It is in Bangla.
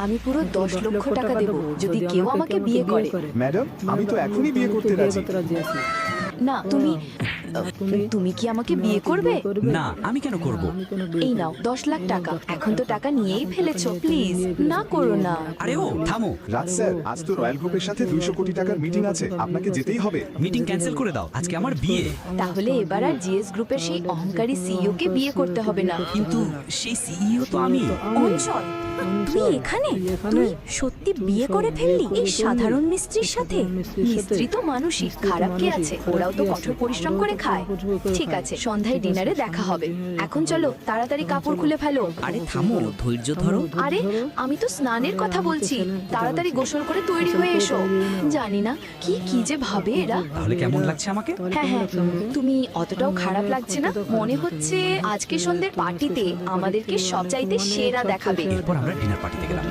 আমি পুরো 10 লক্ষ টাকা দেব যদি কেউ আমাকে বিয়ে করে। ম্যাডাম, আমি তো এখনই বিয়ে করতে রাজি। না, তুমি কি আমাকে বিয়ে করবে? না, আমি কেন করব? এই নাও 10 লাখ টাকা। এখন তো টাকা নিয়েই ফেলেছো, প্লিজ না করো না। আরে ও থামো, রাজ স্যার, আজ তো রয়্যাল গ্রুপের সাথে 200 কোটি টাকার মিটিং আছে, আপনাকে যেতেই হবে। মিটিং ক্যান্সেল করে দাও, আজকে আমার বিয়ে। তাহলে এবার আর জিএস গ্রুপের সেই অহংকারী সিইও কে বিয়ে করতে হবে না। কিন্তু সেই সিইও তো আমি। অঞ্চল, তুই এখানে? তুই সত্যি বিয়ে করে ফেললি এই সাধারণ মিস্ত্রির সাথে? মিস্ত্রি তো মানুষই, খারাপ কে আছে? ওরাও তো কঠোর পরিশ্রম করে খায়। ঠিক আছে, সন্ধ্যায় ডিনারে দেখা হবে। এখন চলো, তাড়াতাড়ি কাপড় খুলে ফেলো। আরে থামো, ধৈর্য ধরো। আরে আমি তো স্নানের কথা বলছি, তাড়াতাড়ি গোসল করে তৈরি হয়ে এসো। জানি না কি কি যে ভাবে এরা। তাহলে কেমন লাগছে আমাকে? হ্যাঁ হ্যাঁ, তুমি অতটাও খারাপ লাগছে না। মনে হচ্ছে আজকে সন্ধ্যের পার্টিতে আমাদেরকে সবচাইতে সেরা দেখাবে। এরপর আমরা ডিনার পার্টিতে গেলাম।